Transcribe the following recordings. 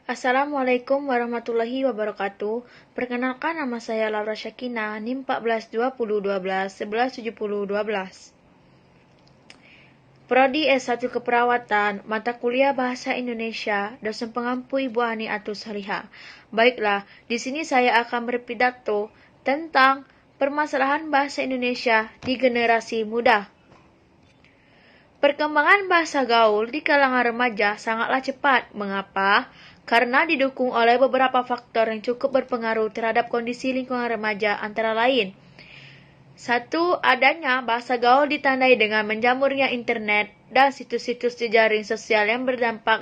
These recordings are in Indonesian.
Assalamualaikum warahmatullahi wabarakatuh. Perkenalkan, nama saya Laura Syakina, NIM 142012 Prodi S1 Keperawatan, mata kuliah Bahasa Indonesia, dosen pengampu Ibu Ani Atus Saliha. Baiklah, di sini saya akan berpidato tentang permasalahan bahasa Indonesia di generasi muda. Perkembangan bahasa gaul di kalangan remaja sangatlah cepat. Mengapa? Karena didukung oleh beberapa faktor yang cukup berpengaruh terhadap kondisi lingkungan remaja, antara lain: 1. Adanya bahasa gaul ditandai dengan menjamurnya internet dan situs-situs jejaring sosial yang berdampak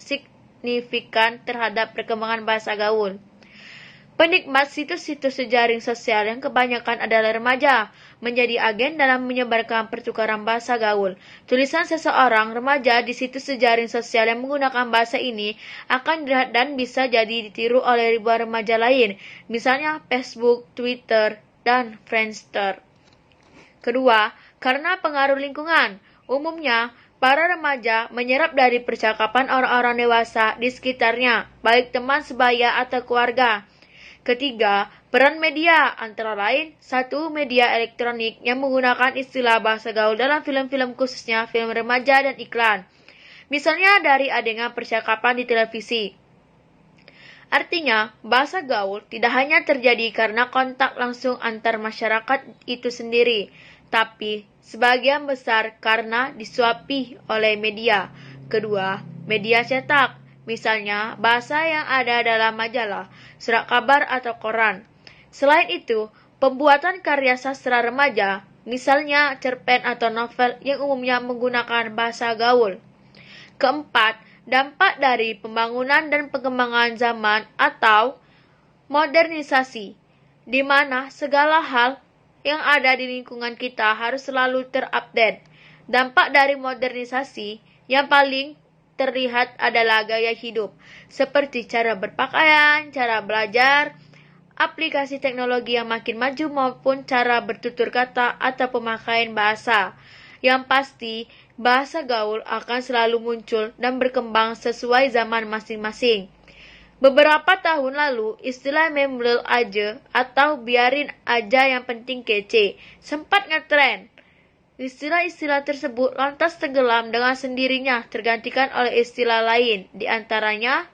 signifikan terhadap perkembangan bahasa gaul. Penikmat situs-situs jejaring sosial yang kebanyakan adalah remaja, menjadi agen dalam menyebarkan pertukaran bahasa gaul. Tulisan seseorang remaja di situs jejaring sosial yang menggunakan bahasa ini akan dilihat dan bisa jadi ditiru oleh ribuan remaja lain, misalnya Facebook, Twitter, dan Friendster. Kedua, karena pengaruh lingkungan. Umumnya, para remaja menyerap dari percakapan orang-orang dewasa di sekitarnya, baik teman sebaya atau keluarga. Ketiga, peran media, antara lain 1. Media elektronik yang menggunakan istilah bahasa gaul dalam film-film, khususnya film remaja dan iklan. Misalnya dari adegan percakapan di televisi. Artinya, bahasa gaul tidak hanya terjadi karena kontak langsung antar masyarakat itu sendiri, tapi sebagian besar karena disuapi oleh media. Kedua, media cetak. Misalnya, bahasa yang ada dalam majalah, surat kabar, atau koran. Selain itu, pembuatan karya sastra remaja, misalnya cerpen atau novel yang umumnya menggunakan bahasa gaul. Keempat, dampak dari pembangunan dan pengembangan zaman atau modernisasi, di mana segala hal yang ada di lingkungan kita harus selalu terupdate. Dampak dari modernisasi yang paling terlihat adalah gaya hidup, seperti cara berpakaian, cara belajar, aplikasi teknologi yang makin maju, maupun cara bertutur kata atau pemakaian bahasa. Yang pasti, bahasa gaul akan selalu muncul dan berkembang sesuai zaman masing-masing. Beberapa tahun lalu, istilah memblel aja atau biarin aja yang penting kece sempat ngetren. Istilah-istilah tersebut lantas tenggelam dengan sendirinya, tergantikan oleh istilah lain, di antaranya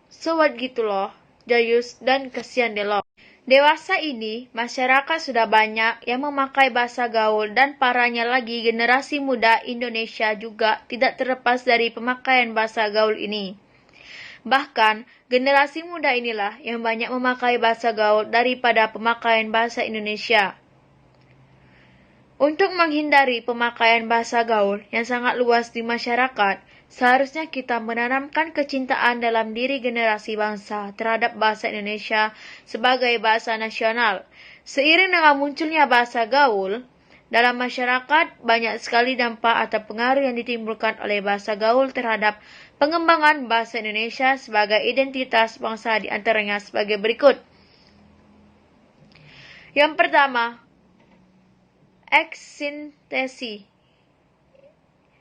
so what gitu loh, jayus, dan kasihan deh lo. Dewasa ini, masyarakat sudah banyak yang memakai bahasa gaul, dan parahnya lagi generasi muda Indonesia juga tidak terlepas dari pemakaian bahasa gaul ini. Bahkan, generasi muda inilah yang banyak memakai bahasa gaul daripada pemakaian bahasa Indonesia. Untuk menghindari pemakaian bahasa gaul yang sangat luas di masyarakat, seharusnya kita menanamkan kecintaan dalam diri generasi bangsa terhadap bahasa Indonesia sebagai bahasa nasional. Seiring dengan munculnya bahasa gaul dalam masyarakat, banyak sekali dampak atau pengaruh yang ditimbulkan oleh bahasa gaul terhadap pengembangan bahasa Indonesia sebagai identitas bangsa, di antaranya sebagai berikut. Yang pertama, eksintesi.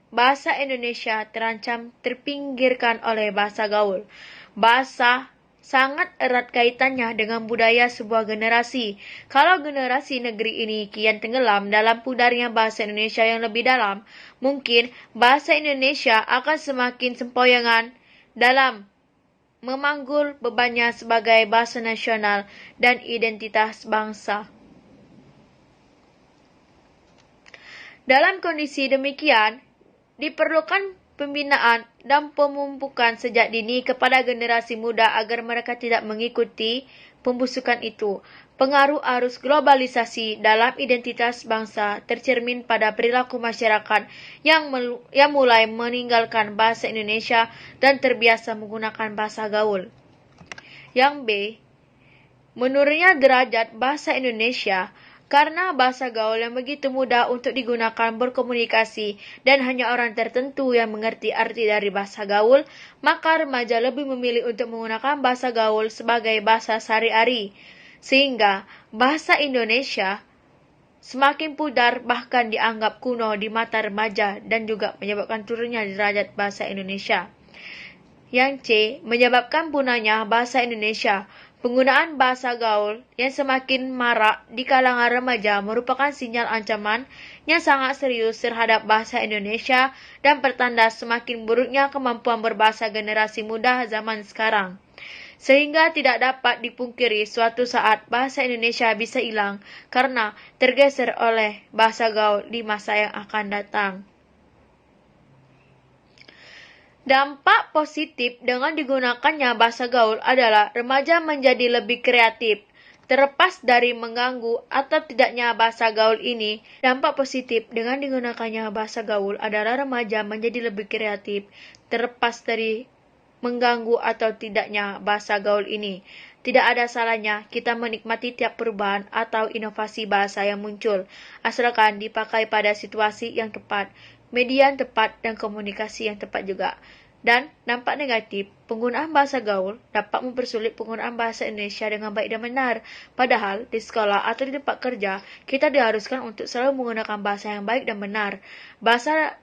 Bahasa Indonesia terancam terpinggirkan oleh bahasa gaul. Bahasa sangat erat kaitannya dengan budaya sebuah generasi. Kalau generasi negeri ini kian tenggelam dalam pudarnya bahasa Indonesia yang lebih dalam, mungkin bahasa Indonesia akan semakin sempoyongan dalam memanggul bebannya sebagai bahasa nasional dan identitas bangsa. Dalam kondisi demikian, diperlukan pembinaan dan pemupukan sejak dini kepada generasi muda agar mereka tidak mengikuti pembusukan itu. Pengaruh arus globalisasi dalam identitas bangsa tercermin pada perilaku masyarakat yang mulai meninggalkan bahasa Indonesia dan terbiasa menggunakan bahasa gaul. Yang B, menurunnya derajat bahasa Indonesia. Karena bahasa gaul yang begitu mudah untuk digunakan berkomunikasi dan hanya orang tertentu yang mengerti arti dari bahasa gaul, maka remaja lebih memilih untuk menggunakan bahasa gaul sebagai bahasa sehari-hari. Sehingga bahasa Indonesia semakin pudar, bahkan dianggap kuno di mata remaja, dan juga menyebabkan turunnya derajat bahasa Indonesia. Yang C. Menyebabkan punahnya bahasa Indonesia. Penggunaan bahasa gaul yang semakin marak di kalangan remaja merupakan sinyal ancaman yang sangat serius terhadap bahasa Indonesia dan pertanda semakin buruknya kemampuan berbahasa generasi muda zaman sekarang. Sehingga tidak dapat dipungkiri suatu saat bahasa Indonesia bisa hilang karena tergeser oleh bahasa gaul di masa yang akan datang. Dampak positif dengan digunakannya bahasa gaul adalah remaja menjadi lebih kreatif. Terlepas dari mengganggu atau tidaknya bahasa gaul ini, dampak positif dengan digunakannya bahasa gaul adalah remaja menjadi lebih kreatif. Terlepas dari mengganggu atau tidaknya bahasa gaul ini, tidak ada salahnya kita menikmati tiap perubahan atau inovasi bahasa yang muncul, asalkan dipakai pada situasi yang tepat, media yang tepat, dan komunikasi yang tepat juga. Dan dampak negatif, penggunaan bahasa gaul dapat mempersulit penggunaan bahasa Indonesia dengan baik dan benar. Padahal, di sekolah atau di tempat kerja, kita diharuskan untuk selalu menggunakan bahasa yang baik dan benar. Bahasa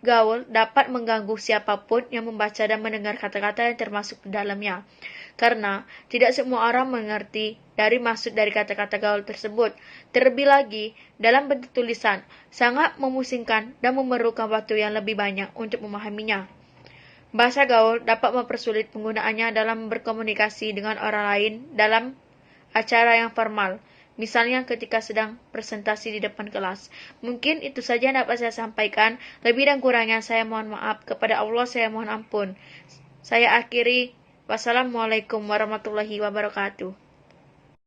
gaul dapat mengganggu siapapun yang membaca dan mendengar kata-kata yang termasuk di dalamnya. Karena tidak semua orang mengerti dari maksud dari kata-kata gaul tersebut. Terlebih lagi, dalam bentuk tulisan, sangat memusingkan dan memerlukan waktu yang lebih banyak untuk memahaminya. Bahasa gaul dapat mempersulit penggunaannya dalam berkomunikasi dengan orang lain dalam acara yang formal, misalnya ketika sedang presentasi di depan kelas. Mungkin itu saja yang dapat saya sampaikan. Lebih dan kurangnya saya mohon maaf. Kepada Allah saya mohon ampun. Saya akhiri. Wassalamualaikum warahmatullahi wabarakatuh.